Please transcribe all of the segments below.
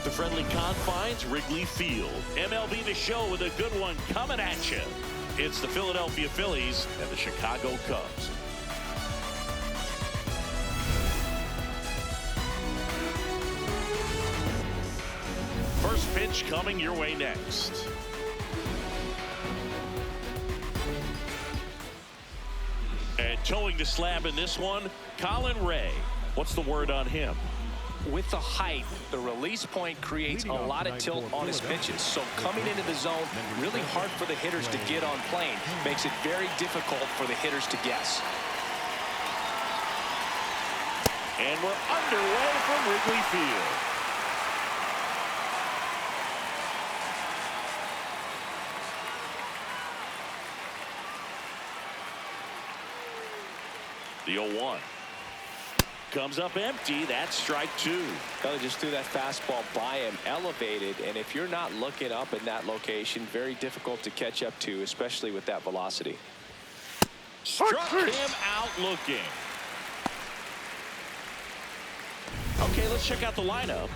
at the friendly confines, Wrigley Field. MLB The Show with a good one coming at you. It's the Philadelphia Phillies and the Chicago Cubs. First pitch coming your way next. And towing the slab in this one, Colin Ray. What's the word on him? With the height, the release point creates a lot of tilt on his pitches. So coming into the zone, really hard for the hitters to get on plane. Makes it very difficult for the hitters to guess. And we're underway from Wrigley Field. The 0-1. Comes up empty. That's strike two. They just threw that fastball by him, elevated, and if you're not looking up in that location, very difficult to catch up to, especially with that velocity. Struck him out looking. Okay, let's check out the lineup.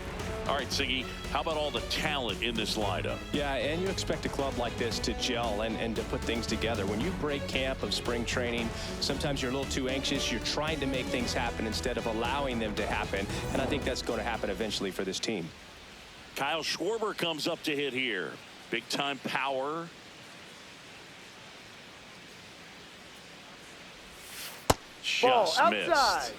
All right, Siggy, how about all the talent in this lineup? Yeah, and you expect a club like this to gel and to put things together. When you break camp of spring training, sometimes you're a little too anxious. You're trying to make things happen instead of allowing them to happen, and I think that's going to happen eventually for this team. Kyle Schwarber comes up to hit here. Big-time power. Just missed.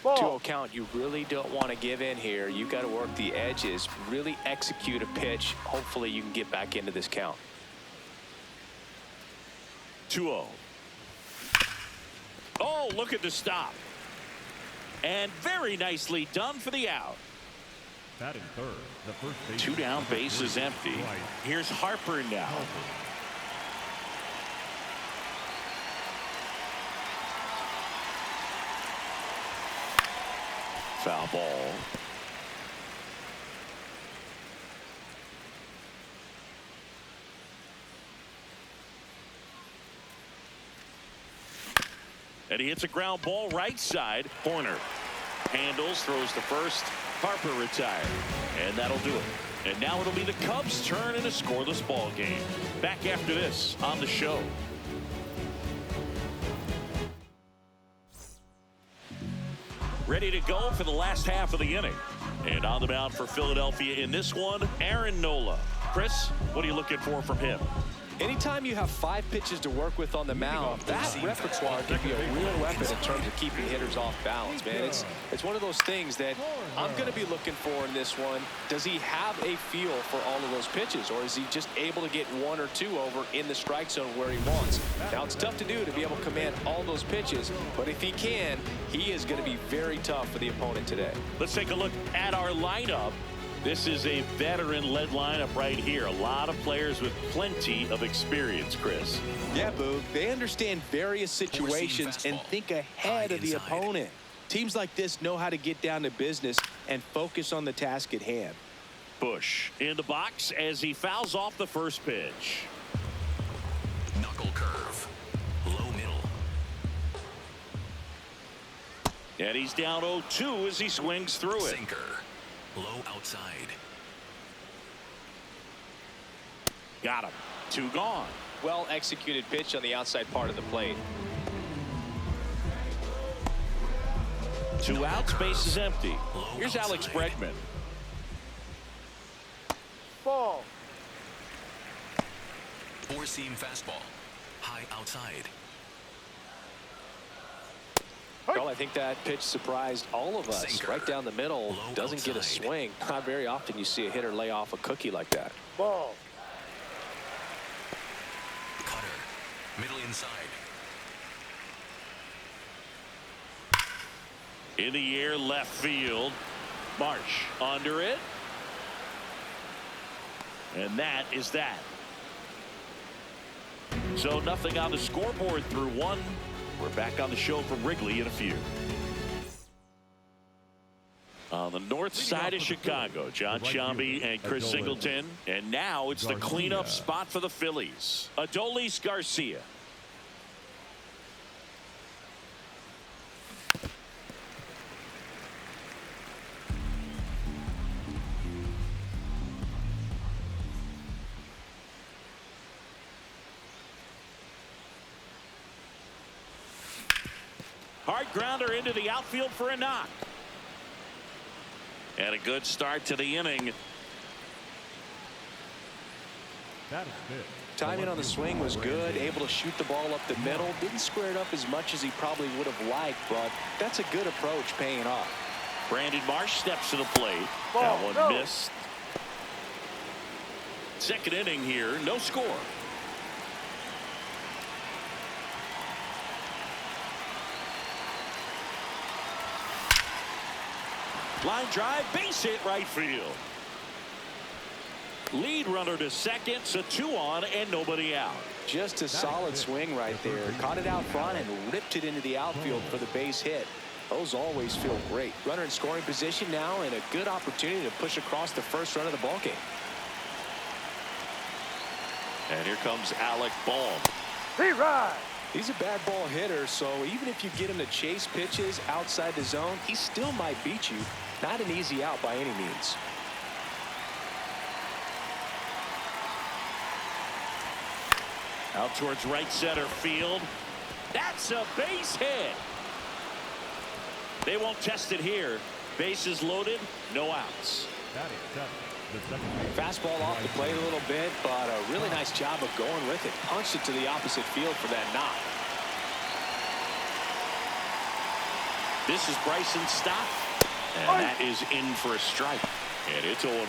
Ball. 2-0 count. You really don't want to give in here. You've got to work the edges, really execute a pitch. Hopefully you can get back into this count. 2-0. Oh, look at the stop. And very nicely done for the out. Batting third, the first base. Two down, base is empty. Here's Harper now. Foul ball. And he hits a ground ball right side. Horner handles, throws to first. Harper retired. And that'll do it. And now it'll be the Cubs' turn in a scoreless ball game. Back after this on the show. Ready to go for the last half of the inning. And on the mound for Philadelphia in this one, Aaron Nola. Chris, what are you looking for from him? Anytime you have 5 pitches to work with on the mound, that repertoire can be a real weapon in terms of keeping hitters off balance, man. It's one of those things that I'm going to be looking for in this one. Does he have a feel for all of those pitches, or is he just able to get 1 or 2 over in the strike zone where he wants? Now, it's tough to do to be able to command all those pitches, but if he can, he is going to be very tough for the opponent today. Let's take a look at our lineup. This is a veteran-led lineup right here. A lot of players with plenty of experience, Chris. Yeah, Boog. They understand various situations and think ahead of the opponent. Teams like this know how to get down to business and focus on the task at hand. Bush in the box as he fouls off the first pitch. Knuckle curve. Low middle. And he's down 0-2 as he swings through it. Sinker. Low outside. Got him. 2 gone. Well executed pitch on the outside part of the plate. 2 outs, base is empty. Here's outside. Alex Bregman. Ball. 4-seam fastball. High outside. Well, I think that pitch surprised all of us. Sinker. Right down the middle. Low Doesn't get a outside. swing. Not very often you see a hitter lay off a cookie like that. Ball. Cutter. Middle inside. In the air, left field. Marsh under it. And that is that. So nothing on the scoreboard through 1. We're back on the show from Wrigley in a few. On the north side of Chicago, John Sciambi and Chris Singleton. And now it's the cleanup spot for the Phillies. Adolis Garcia. Hard grounder into the outfield for a knock. And a good start to the inning. That is good. Timing on the swing was good. Able to shoot the ball up the middle. Didn't square it up as much as he probably would have liked, but that's a good approach paying off. Brandon Marsh steps to the plate. That one missed. Second inning here, no score. Line drive, base hit right field. Lead runner to second, so 2 on and nobody out. Just a solid swing right there. Caught it out front and ripped it into the outfield for the base hit. Those always feel great. Runner in scoring position now and a good opportunity to push across the first run of the ballgame. And here comes Alec Bohm. He's a bad ball hitter, so even if you get him to chase pitches outside the zone, he still might beat you. Not an easy out by any means. Out towards right center field. That's a base hit. They won't test it here. Bases loaded, no outs. That is tough. The second Fastball off the plate a little bit, but a really nice job of going with it. Punched it to the opposite field for that knock. This is Bryson Stott. And that is in for a strike. And it's 0-1.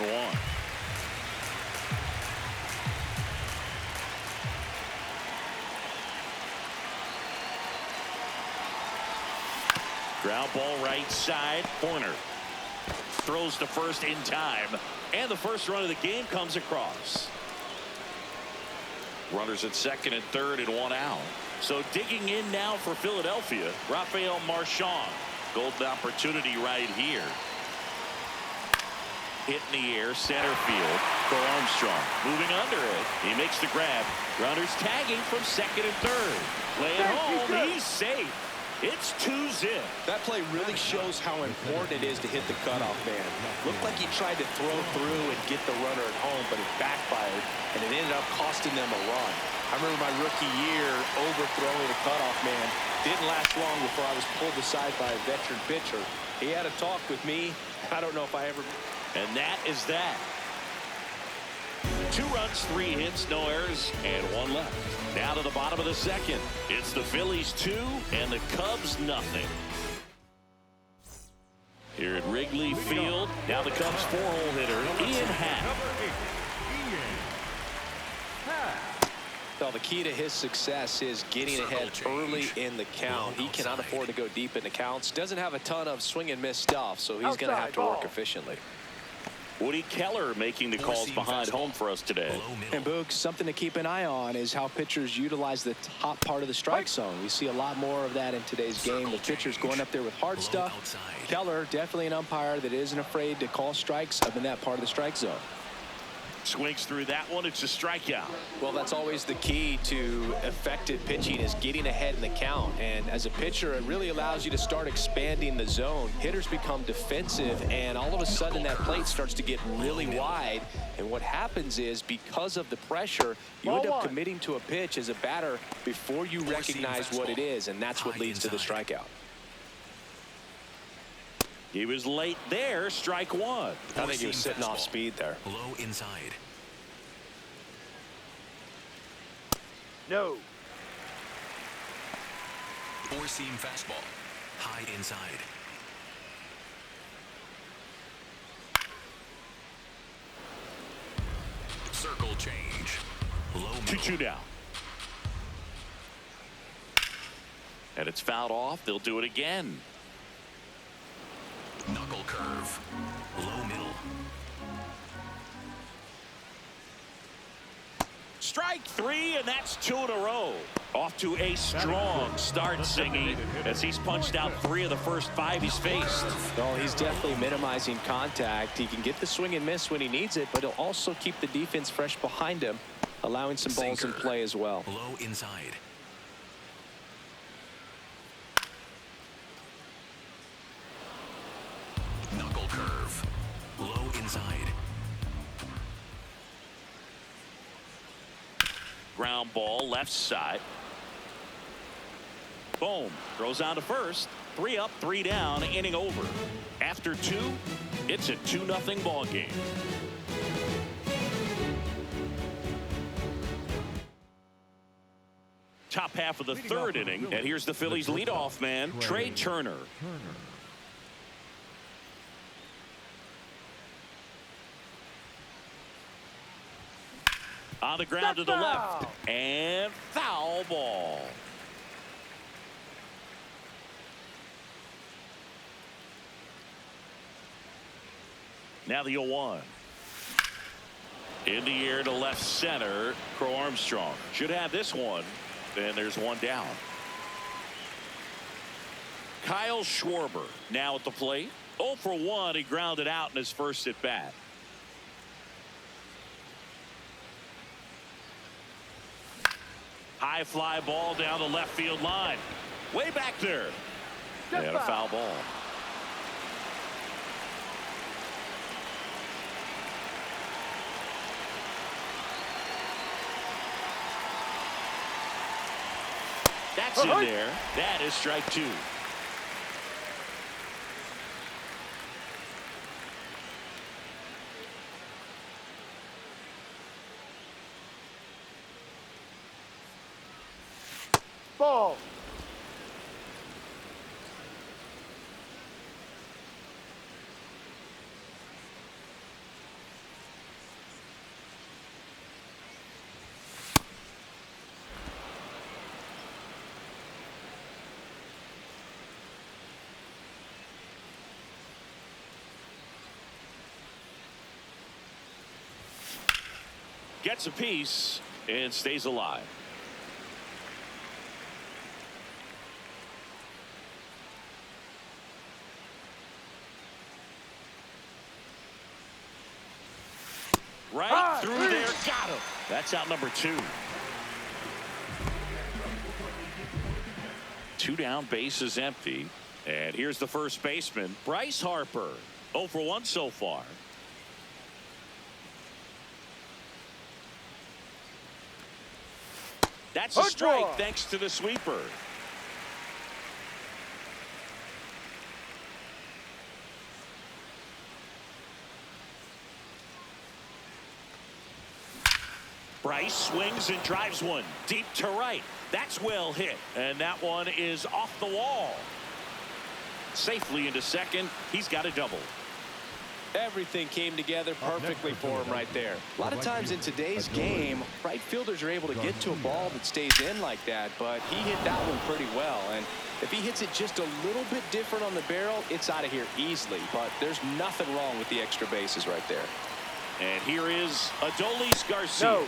Ground ball right side. Corner. Throws to first in time. And the first run of the game comes across. Runners at second and third and 1 out. So digging in now for Philadelphia, Rafael Marchand. Golden opportunity right here. Hit in the air, center field for Armstrong. Moving under it. He makes the grab. Runners tagging from second and third. Play it home. He's safe. It's 2-zip. That play really shows how important it is to hit the cutoff man. Looked like he tried to throw through and get the runner at home, but it backfired, and it ended up costing them a run. I remember my rookie year overthrowing a cutoff man. Didn't last long before I was pulled aside by a veteran pitcher. He had a talk with me. I don't know if I ever... And that is that. 2 runs, 3 hits, no errors, and 1 left. Now to the bottom of the second. It's the Phillies 2 and the Cubs nothing. Here at Wrigley Field, now the Cubs 4-hole hitter, Ian Happ. Well, the key to his success is getting ahead early in the count. He cannot afford to go deep in the counts. Doesn't have a ton of swing and miss stuff, so he's going to have to work efficiently. Woody Keller making the calls behind home for us today. And Boog, something to keep an eye on is how pitchers utilize the top part of the strike zone. We see a lot more of that in today's game. The pitchers going up there with hard stuff. Keller, definitely an umpire that isn't afraid to call strikes up in that part of the strike zone. Swings through that one. It's a strikeout. Well, that's always the key to effective pitching is getting ahead in the count. And as a pitcher, it really allows you to start expanding the zone. Hitters become defensive, and all of a sudden that plate starts to get really wide. And what happens is because of the pressure, you end up committing to a pitch as a batter before you recognize what it is, and that's what leads to the strikeout. He was late there. Strike 1. I think he was sitting off speed there. Low inside. No. 4-seam fastball. High inside. Circle change. Low middle. 2-2 now. And it's fouled off. They'll do it again. Knuckle curve. Low middle. Strike three, and that's 2 in a row. Off to a strong start, Singy, as he's punched out 3 of the first 5 he's faced. Well, he's definitely minimizing contact. He can get the swing and miss when he needs it, but he'll also keep the defense fresh behind him, allowing some balls in play as well. Low inside. Knuckle curve. Low inside. Ground ball left side. Boom. Throws on to first. 3 up, 3 down, inning over. After 2, it's a 2-0 ball game. Top half of the third inning, and here's the Phillies leadoff man, Trey Turner. On the ground to the left, and foul ball. Now the 0-1. In the air to left center, Crow Armstrong should have this one. Then there's 1 down. Kyle Schwarber now at the plate. 0 for 1. He grounded out in his first at bat. High fly ball down the left field line. Way back there. And a foul ball. That's in there. That is strike 2. Ball. Gets a piece and stays alive. Right through there, got him. That's out number 2. 2 down, base is empty. And here's the first baseman, Bryce Harper. 0 for 1 so far. That's a strike thanks to the sweeper. Bryce swings and drives one deep to right. That's well hit, and that one is off the wall. Safely into second. He's got a double. Everything came together perfectly for him right there. A lot of times in today's game, right fielders are able to get to a ball that stays in like that, but he hit that one pretty well. And if he hits it just a little bit different on the barrel, it's out of here easily. But there's nothing wrong with the extra bases right there. And here is Adolis Garcia. No.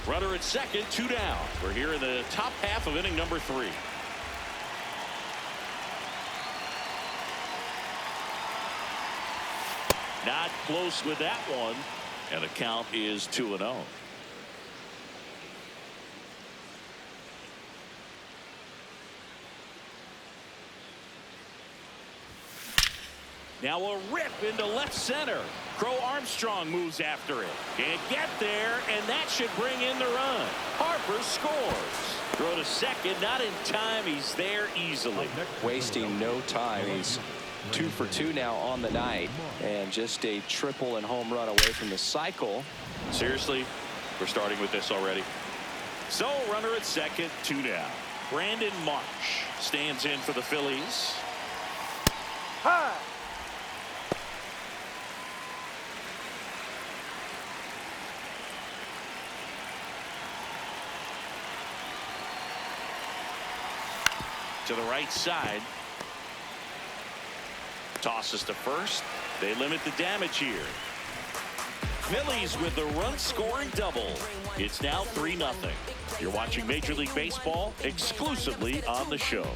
Runner at second, 2 down. We're here in the top half of inning number 3. Not close with that one, and the count is 2-0. Now a rip into left center. Crow Armstrong moves after it. Can't get there, and that should bring in the run. Harper scores. Throw to second, not in time. He's there easily. Wasting no time. He's 2 for 2 now on the night, and just a triple and home run away from the cycle. Seriously, we're starting with this already. So runner at second, 2 down. Brandon Marsh stands in for the Phillies. High. To the right side. Tosses to first. They limit the damage here. Phillies with the run-scoring double. It's now 3-0. You're watching Major League Baseball exclusively on the show.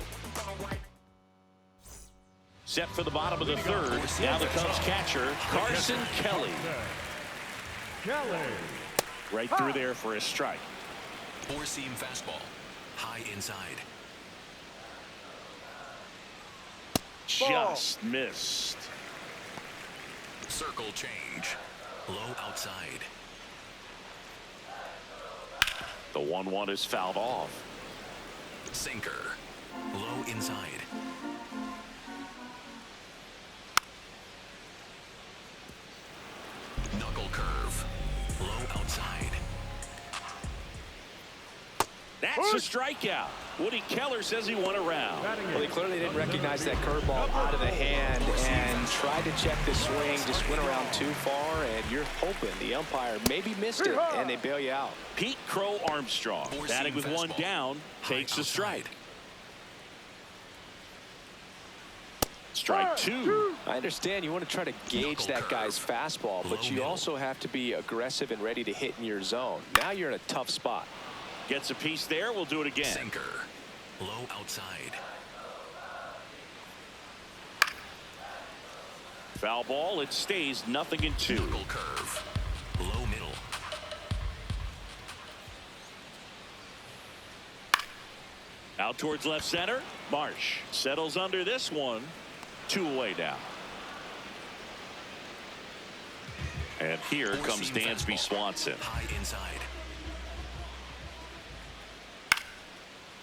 Set for the bottom of the third. Now the Cubs catcher, Carson Kelly. Right through there for a strike. Four-seam fastball. High inside. Just missed. Circle change. Low outside. The 1-1 is fouled off. Sinker. Low inside. Knuckle curve. Low outside. That's a strikeout. Woody Keller says he won a round. Well, he clearly didn't recognize that curveball out of the hand and tried to check the swing, just went around too far, and you're hoping the umpire maybe missed it, and they bail you out. Pete Crow Armstrong, batting with one down, takes a strike. Strike two. I understand you want to try to gauge that guy's fastball, but you also have to be aggressive and ready to hit in your zone. Now you're in a tough spot. Gets a piece there. We'll do it again. Sinker. Low outside. Foul ball. It stays 0-2. Knuckle curve. Low middle. Out towards left center. Marsh settles under this one. 2 away now. And here comes Dansby Swanson. High inside.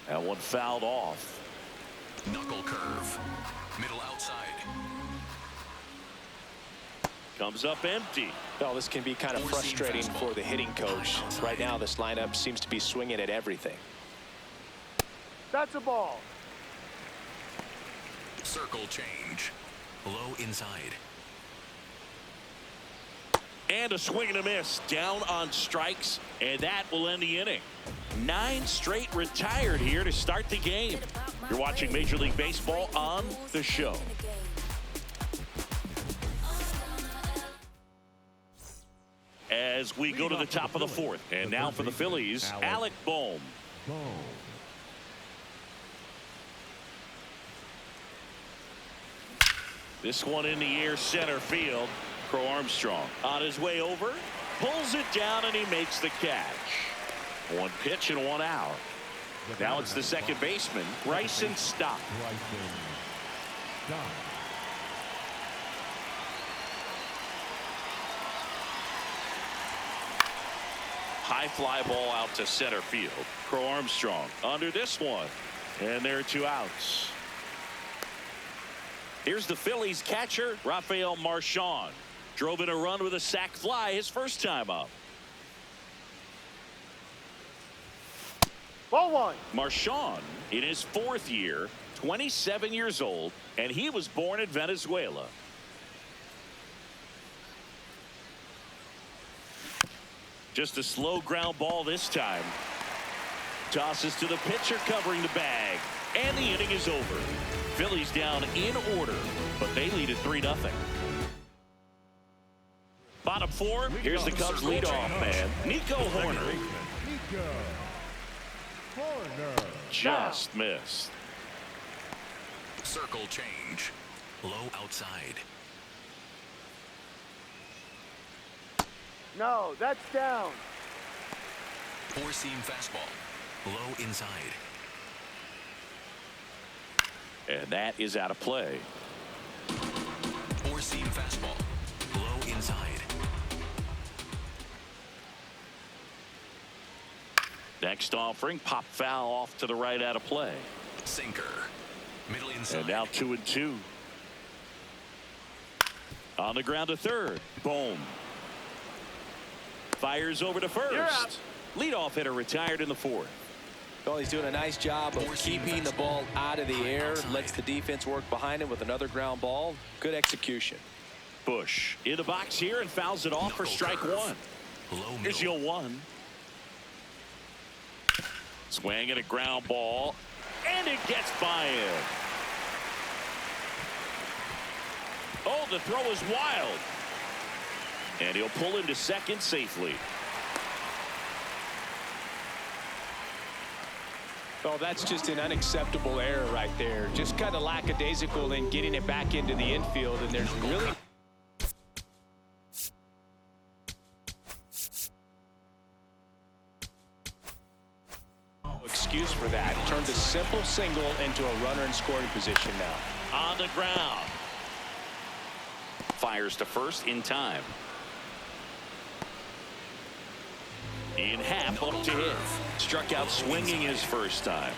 That one fouled off. Knuckle curve. Middle outside. Comes up empty. Well, this can be kind of frustrating for the hitting coach. Right now, this lineup seems to be swinging at everything. That's a ball. Circle change. Low inside. And a swing and a miss. Down on strikes. And that will end the inning. 9 straight retired here to start the game. You're watching Major League Baseball on the show. As we go to the top of the fourth. And now for the Phillies, Alec Bohm. This one in the air, center field. Crow Armstrong on his way over. Pulls it down and he makes the catch. 1 pitch and 1 out. Now it's the second baseman, Bryson Stott. High fly ball out to center field. Crow Armstrong under this one. And there are 2 outs. Here's the Phillies catcher, Rafael Marchand. Drove in a run with a sac fly his first time up. Ball 1. Marchand in his 4th year, 27 years old, and he was born in Venezuela. Just a slow ground ball this time. Tosses to the pitcher covering the bag, and the inning is over. Phillies down in order, but they lead at 3-0. Bottom 4, here's the Cubs leadoff man, Nico Hoerner. Just missed. Circle change. Low outside. No, that's down. Four-seam fastball. Low inside. And that is out of play. Four-seam fastball. Low inside. Next offering, pop foul off to the right, out of play. Sinker. Middle inside. And now 2-2. On the ground to third. Bohm. Fires over to first. Leadoff hitter retired in the 4th. Well, he's doing a nice job of keeping the ball out of the air. Lets the defense work behind him with another ground ball. Good execution. Bush in the box here and fouls it off for strike 1. Here's the 0-1. Swing and a ground ball, and it gets by him. Oh, the throw is wild. And he'll pull into second safely. Oh, that's just an unacceptable error right there. Just kind of lackadaisical in getting it back into the infield, and there's really no excuse for that. Turned a simple single into a runner in scoring position now. On the ground. Fires to first in time. In half up to hit. Struck out swinging his first time.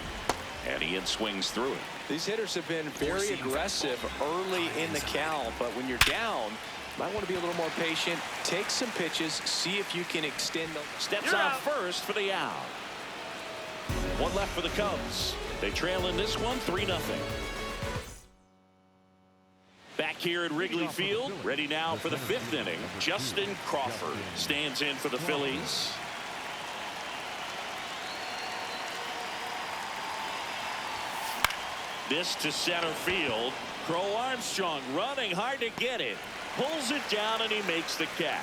And Ian swings through it. These hitters have been very aggressive early in the count, but when you're down, you might want to be a little more patient. Take some pitches, see if you can extend them. Steps on first for the out. One left for the Cubs. They trail in this one 3-0. Back here at Wrigley Field, ready now for the 5th inning. Justin Crawford stands in for the Phillies. This to center field. Crow Armstrong running hard to get it. Pulls it down and he makes the catch.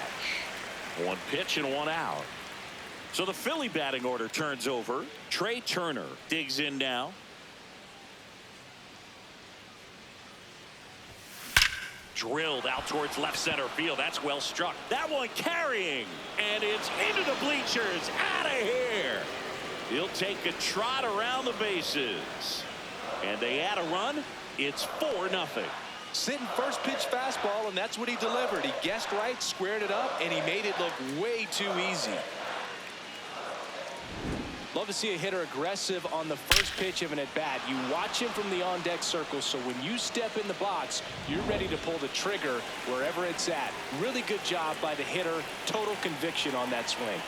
One pitch and one out. So the Philly batting order turns over. Trey Turner digs in now. Drilled out towards left center field. That's well struck. That one carrying. And it's into the bleachers. Out of here. He'll take a trot around the bases. And they add a run. It's 4-0. Sitting first pitch fastball, and that's what he delivered. He guessed right, squared it up, and he made it look way too easy. Love to see a hitter aggressive on the first pitch of an at-bat. You watch him from the on-deck circle, so when you step in the box, you're ready to pull the trigger wherever it's at. Really good job by the hitter. Total conviction on that swing.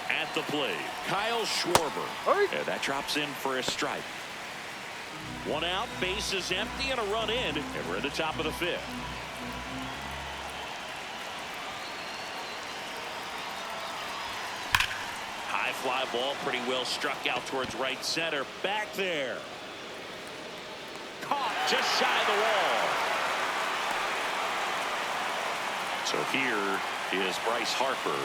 At the plate, Kyle Schwarber. And that drops in for a strike. One out, bases empty, and a run in, and we're at the top of the 5th. High fly ball, pretty well struck out towards right center. Back there. Caught just shy of the wall. So here is Bryce Harper.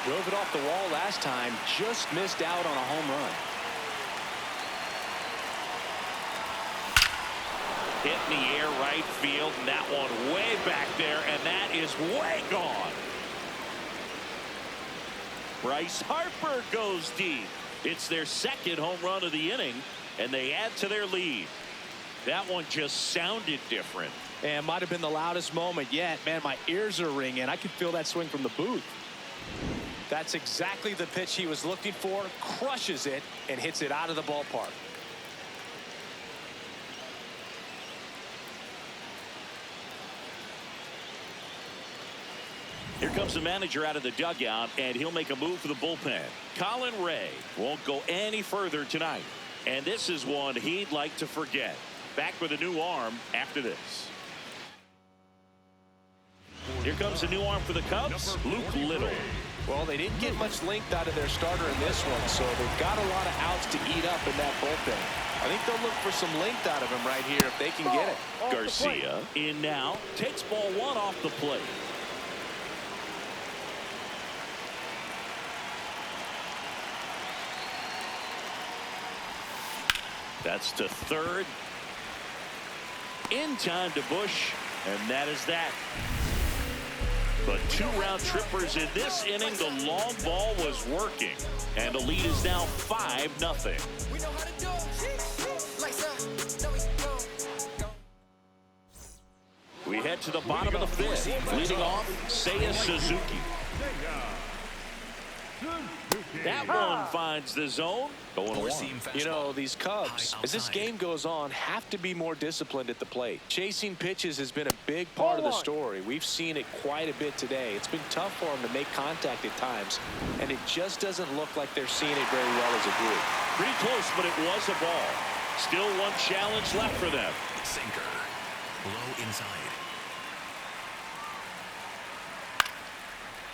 Drove it off the wall last time, just missed out on a home run. Hit in the air right field, and that one way back there, and that is way gone. Bryce Harper goes deep. It's their 2nd home run of the inning, and they add to their lead. That one just sounded different. And might have been the loudest moment yet. Man, my ears are ringing. I could feel that swing from the booth. That's exactly the pitch he was looking for. Crushes it and hits it out of the ballpark. Here comes the manager out of the dugout, and he'll make a move for the bullpen. Colin Ray won't go any further tonight, and this is one he'd like to forget. Back with a new arm after this. Here comes a new arm for the Cubs, Luke Little. Well, they didn't get much length out of their starter in this one, so they've got a lot of outs to eat up in that bullpen. I think they'll look for some length out of him right here if they can get it. Garcia in now, takes ball 1 off the plate. That's to third. In time to Bush, and that is that. But 2 round trippers in this inning. The long ball was working, and the lead is now 5-0. We head to the bottom of the 5th. Leading off, Seiya Suzuki. That one finds the zone. Going along. You know, these Cubs, as this game goes on, have to be more disciplined at the plate. Chasing pitches has been a big part of the story. We've seen it quite a bit today. It's been tough for them to make contact at times, and it just doesn't look like they're seeing it very well as a group. Pretty close, but it was a ball. Still one challenge left for them. Sinker. Low inside.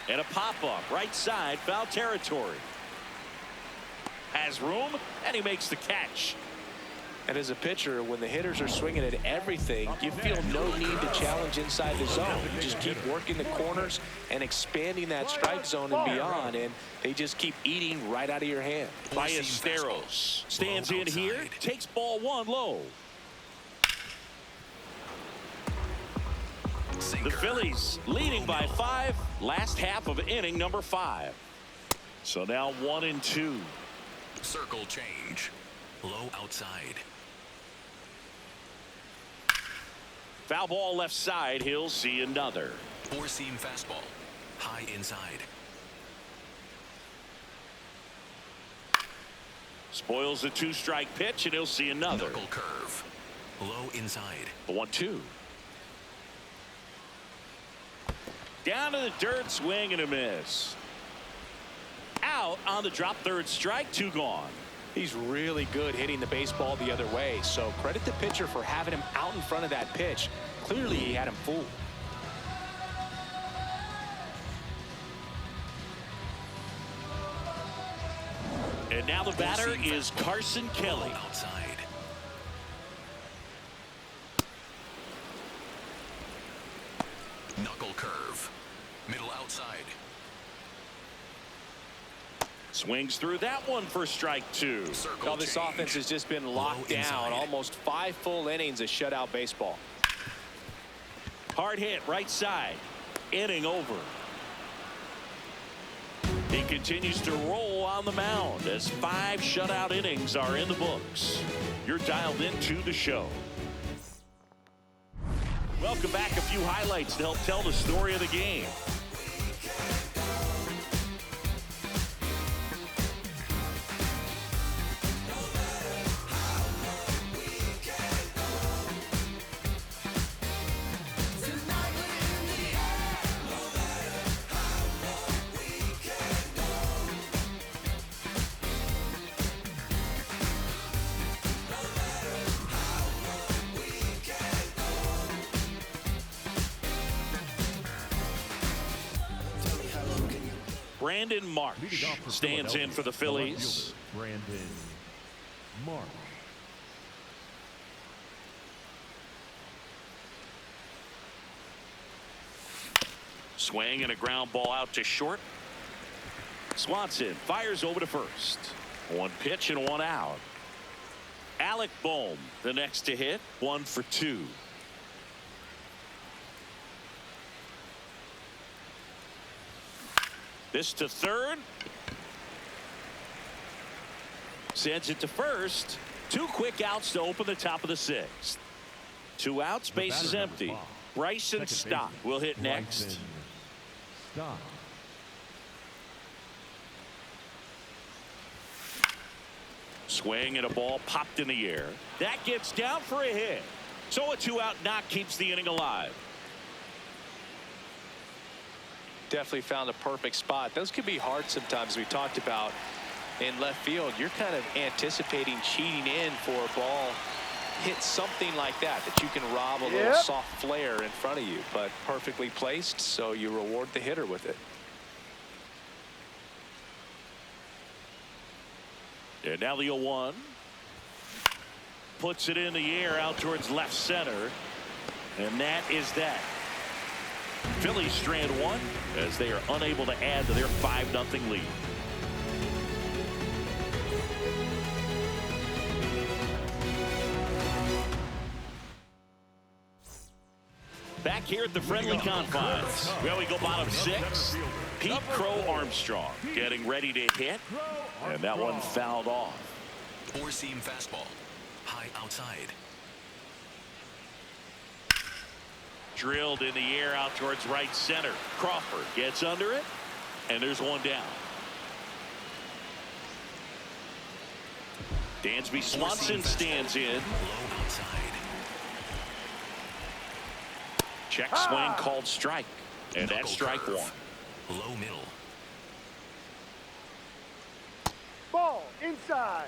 And a pop-up, right side, foul territory. Has room, and he makes the catch. And as a pitcher, when the hitters are swinging at everything, you feel no need to challenge inside the zone. You just keep working the corners and expanding that strike zone and beyond, and they just keep eating right out of your hand. Ballesteros stands in here, takes ball 1 low. The Phillies leading by 5, last half of inning number 5. So now 1-2. Circle change. Low outside. Foul ball left side. He'll see another. 4-seam fastball. High inside. Spoils the 2-strike pitch, and he'll see another. Knuckle curve. Low inside. The 1-2. Down to the dirt, swing and a miss. Out on the drop, 3rd strike, 2 gone. He's really good hitting the baseball the other way, so credit the pitcher for having him out in front of that pitch. Clearly, he had him fooled. And now the batter is Carson Kelly. Outside. Knuckle curve. Middle outside. Swings through that one for strike 2. Now this offense has just been locked down. Almost 5 full innings of shutout baseball. Hard hit right side. Inning over. He continues to roll on the mound as 5 shutout innings are in the books. You're dialed into the show. Welcome back. A few highlights to help tell the story of the game. Brandon Marsh stands in for the Phillies. Brandon Marsh. Swing and a ground ball out to short. Swanson fires over to first. 1 pitch and 1 out. Alec Bohm the next to hit. 1 for 2. This to third. Sends it to first. 2 quick outs to open the top of the 6th. 2 outs, base is empty. Bryson Stott will hit next. Stott. Swing and a ball popped in the air. That gets down for a hit. So a 2-out knock keeps the inning alive. Definitely found a perfect spot. Those can be hard sometimes. We talked about in left field. You're kind of anticipating cheating in for a ball. Hit something like that you can rob a little soft flare in front of you, but perfectly placed, so you reward the hitter with it. And now the 0-1. Puts it in the air out towards left center. And that is that. Phillies strand 1 as they are unable to add to their 5-0 lead. Back here at the friendly confines. Well, we go bottom 6. Pete Crow Armstrong getting ready to hit. And that one fouled off. 4-seam fastball. High outside. Drilled in the air out towards right center. Crawford gets under it. And there's 1 down. Dansby Swanson stands in. Low outside. Check swing called strike. And that's strike 1. Low middle. Ball inside.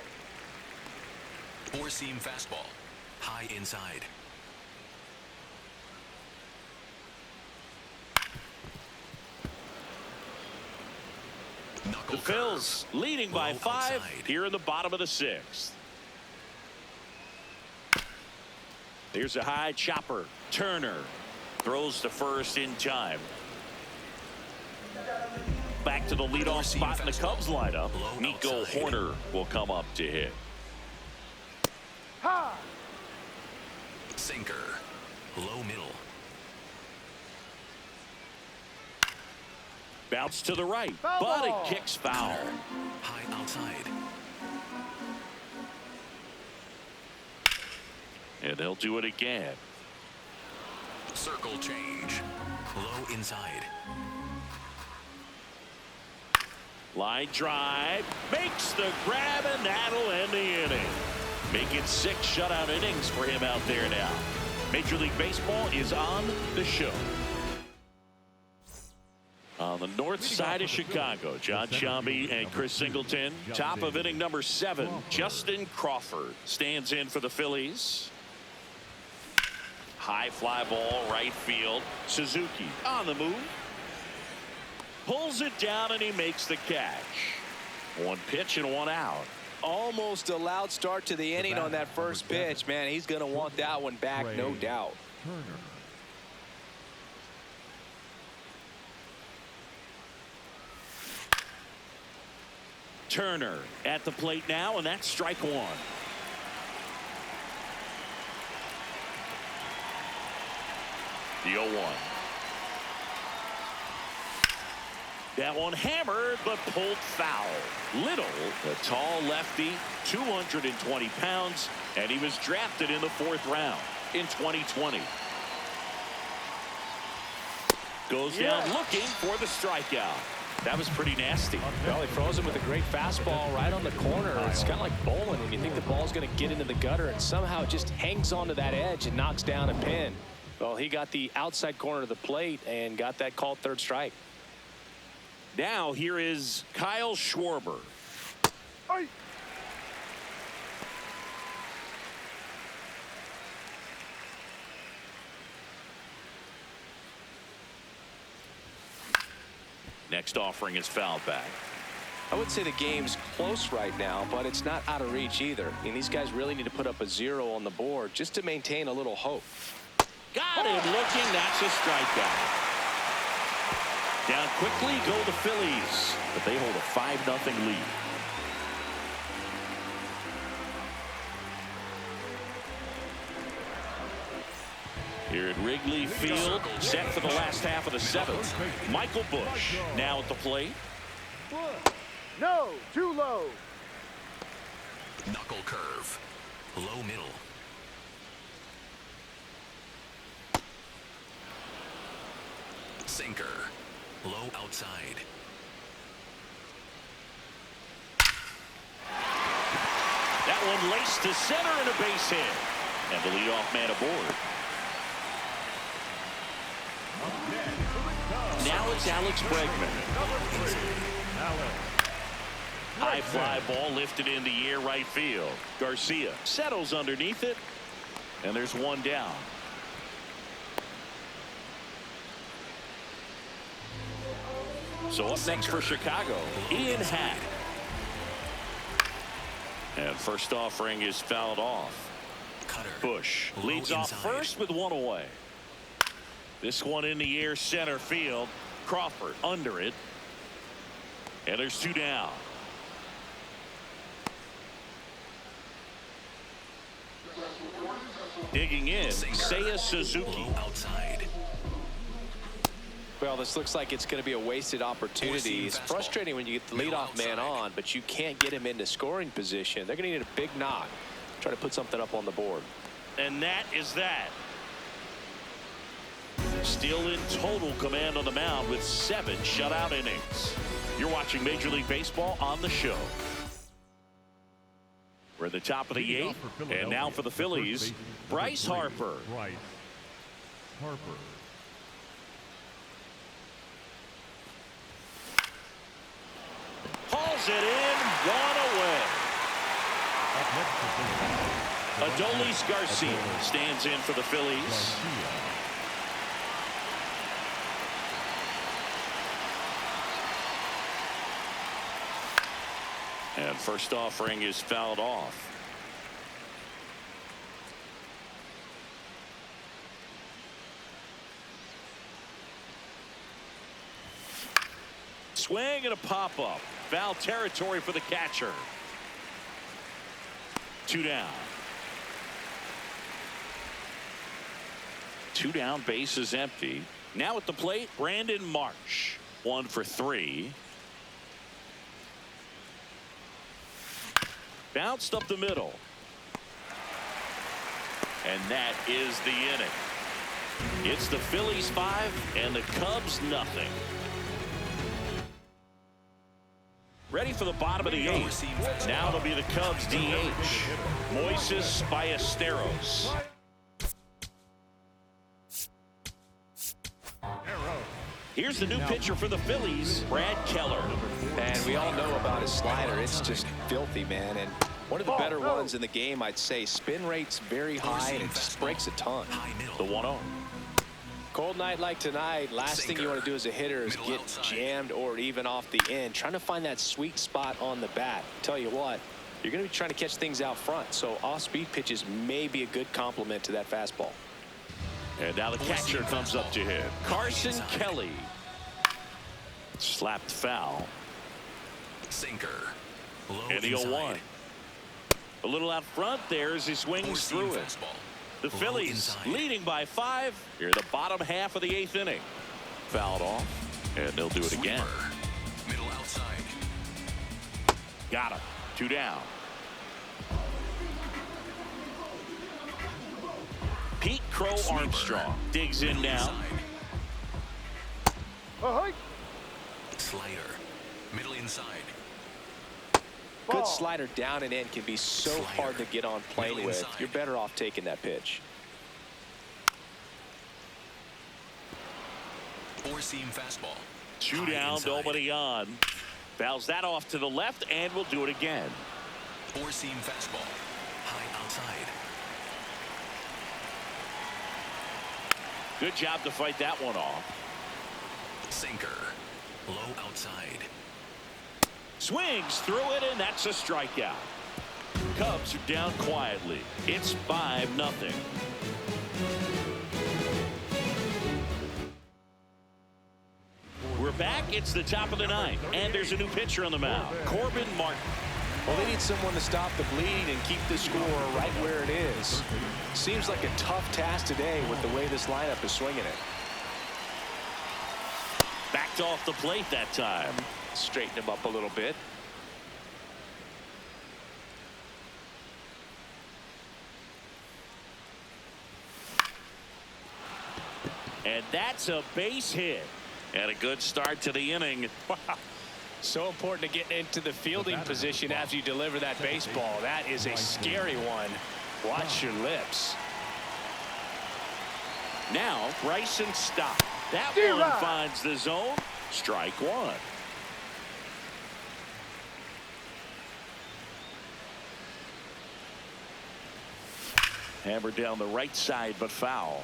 4-seam fastball. High inside. The Phils leading by 5 here in the bottom of the 6th. Here's a high chopper. Turner throws to first in time. Back to the leadoff spot in the Cubs lineup. Nico Hoerner will come up to hit. High. Sinker. Low middle. Bounce to the right, Foul but ball. it kicks foul. High outside. And they'll do it again. Circle change. Low inside. Line drive, makes the grab, and that'll end the inning. Making 6 shutout innings for him out there now. Major League Baseball is on the show. On the north side of Chicago, John Sciambi and Chris Singleton. Top of inning number 7, Justin Crawford stands in for the Phillies. High fly ball, right field. Suzuki on the move. Pulls it down and he makes the catch. 1 pitch and 1 out. Almost a loud start to the inning on that first pitch. Man, he's going to want that one back, no doubt. Turner. Turner at the plate now, and that's strike 1. The 0-1. That one hammered, but pulled foul. Little, the tall lefty, 220 pounds, and he was drafted in the 4th round in 2020. Goes down looking for the strikeout. That was pretty nasty. Well, he froze him with a great fastball right on the corner. It's kind of like bowling when you think the ball's going to get into the gutter, and somehow it just hangs onto that edge and knocks down a pin. Well, he got the outside corner of the plate and got that called 3rd strike. Now here is Kyle Schwarber. Aye. Next offering is fouled back. I would say the game's close right now, but it's not out of reach either. And these guys really need to put up a 0 on the board just to maintain a little hope. Got him looking. That's a strikeout. Down quickly go the Phillies, but they hold a 5-0 lead. Here at Wrigley Field, set for the last half of the 7th. Michael Busch now at the plate. No, too low. Knuckle curve. Low middle. Sinker. Low outside. That one laced to center and a base hit. And the leadoff man aboard. Now it's Alex Bregman. High fly ball lifted in the air right field. Garcia settles underneath it. And there's 1 down. So up next for Chicago, Ian Hack. And first offering is fouled off. Cutter. Busch leads off first with 1 away. This one in the air center field. Crawford under it. And there's 2 down. Digging in, Seiya Suzuki. Low outside. Well, this looks like it's going to be a wasted opportunity. It's frustrating when you get the leadoff man on, but you can't get him into scoring position. They're going to need a big knock. Try to put something up on the board. And that is that. Still in total command on the mound with 7 shutout innings. You're watching Major League Baseball on the show. We're at the top of the 8th, and now for the Phillies, Bryce Harper. Bryce Harper. Hauls it in, 1 away. Adolis Garcia stands in for the Phillies. And first offering is fouled off. swing and a pop-up. Foul territory for the catcher. 2 down. 2 down, base is empty. Now at the plate, Brandon Marsh. 1 for 3. Bounced up the middle. And that is the inning. It's the Phillies 5 and the Cubs nothing. Ready for the bottom of the 8th. Now it'll be the Cubs DH. Moises Ballesteros. Here's the new pitcher for the Phillies, Brad Keller. And we all know about his slider. It's just filthy, man. And one of the better ones in the game, I'd say. Spin rate's very high, and it just breaks a ton. The 1-0. Cold night like tonight, last thing you want to do as a hitter is get jammed or even off the end. Trying to find that sweet spot on the bat. Tell you what, you're going to be trying to catch things out front. So off-speed pitches may be a good complement to that fastball. And now the catcher comes up to him. Carson Kelly. Slapped foul. Sinker. And the 0-1. A little out front there as he swings through it. The Phillies leading by 5 here in the bottom half of the 8th inning. Fouled off, and they'll do it again. Middle outside. Got him. 2 down. Pete Crow Armstrong digs in now. Slider. Middle inside. Good slider down and in can be so hard to get on plane with. You're better off taking that pitch. 4-seam fastball. 2 down, nobody on. Fouls that off to the left, and we'll do it again. 4-seam fastball. High outside. Good job to fight that one off. Sinker. Low outside. Swings through it, and that's a strikeout. Cubs are down quietly. It's 5-0. We're back. It's the top of the 9th, and there's a new pitcher on the mound, Corbin Martin. Well, they need someone to stop the bleed and keep the score right where it is. Seems like a tough task today with the way this lineup is swinging it. Backed off the plate that time. Straighten him up a little bit. And that's a base hit. And a good start to the inning. So important to get into the fielding position as you deliver that baseball. That is a scary one. Watch your lips. Now Bryson Stott. That one finds the zone. Strike 1. Hammered down the right side, but foul.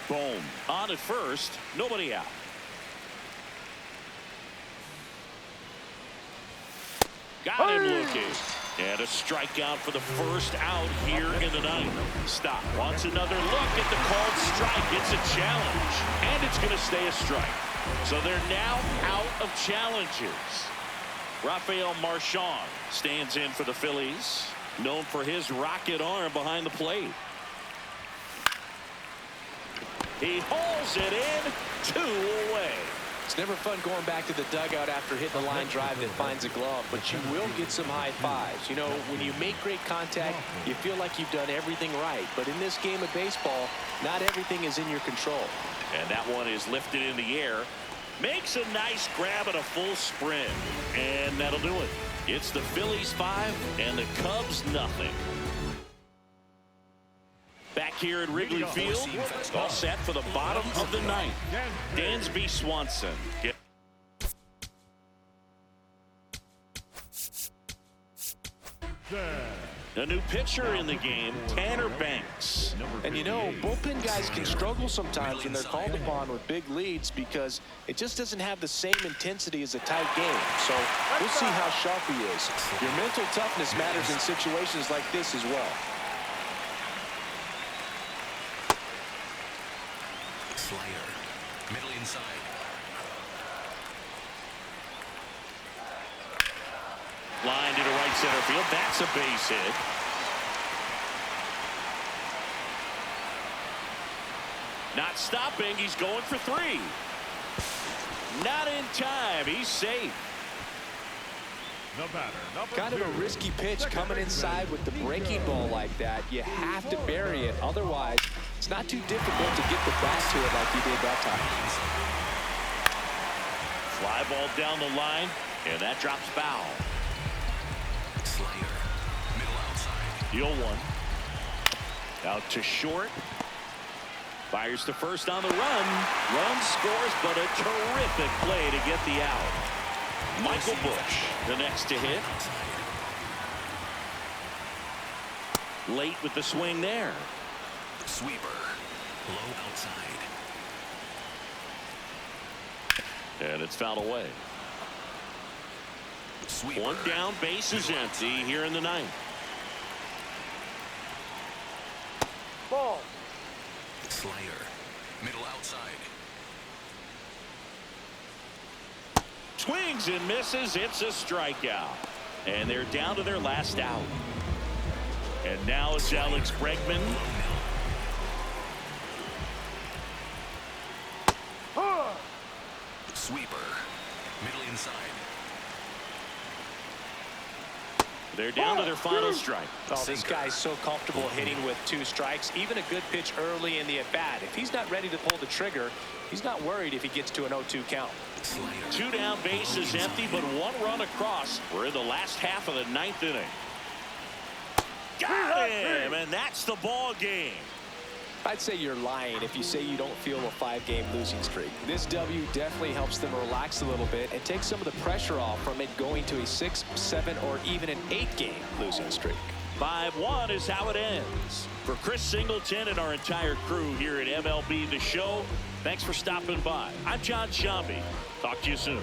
Boom. On at first. Nobody out. Got him looking. And a strikeout for the first out here in the 9th. Stop. Wants another look at the called strike. It's a challenge. And it's going to stay a strike. So they're now out of challenges. Rafael Marchand stands in for the Phillies. Known for his rocket arm behind the plate. He hauls it in. 2 away. It's never fun going back to the dugout after hitting a line drive that finds a glove, but you will get some high fives. You know, when you make great contact, you feel like you've done everything right. But in this game of baseball, not everything is in your control. And that one is lifted in the air. Makes a nice grab at a full sprint. And that'll do it. It's the Phillies 5 and the Cubs nothing. Back here at Wrigley Field, all set for the bottom of the 9th. Dansby Swanson. A new pitcher in the game, Tanner Banks. And you know, bullpen guys can struggle sometimes when they're called upon with big leads because it just doesn't have the same intensity as a tight game. So we'll see how sharp he is. Your mental toughness matters in situations like this as well. Slider. Middle inside. Line to right center field. That's a base hit. Not stopping. He's going for 3. Not in time. He's safe. The batter, Kind of a risky pitch coming inside with the breaking ball like that. You have to bury it. Otherwise, it's not too difficult to get the bat to it like he did that time. Fly ball down the line, and that drops foul. Slider. Middle outside. Deal 1. Out to short. Fires to first on the run. Run scores, but a terrific play to get the out. Michael Bush, the next to hit. Late with the swing there. Sweeper. Low outside. And it's fouled away. Sweeper. 1 down, base is empty here in the 9th. Ball. Slider. Middle outside. Swings and misses. It's a strikeout. And they're down to their last out. And now it's Alex Bregman. Sweeper. Middle inside. They're down to their final strike. Oh, this guy's so comfortable hitting with 2 strikes. Even a good pitch early in the at-bat. If he's not ready to pull the trigger, he's not worried if he gets to an 0-2 count. Slider. 2 down, base is empty, but 1 run across. We're in the last half of the 9th inning. Got him, and that's the ball game. I'd say you're lying if you say you don't feel a 5-game losing streak. This W definitely helps them relax a little bit and take some of the pressure off from it going to a 6, 7, or even an 8-game losing streak. 5-1 is how it ends. For Chris Singleton and our entire crew here at MLB The Show, thanks for stopping by. I'm John Shambi. Talk to you soon.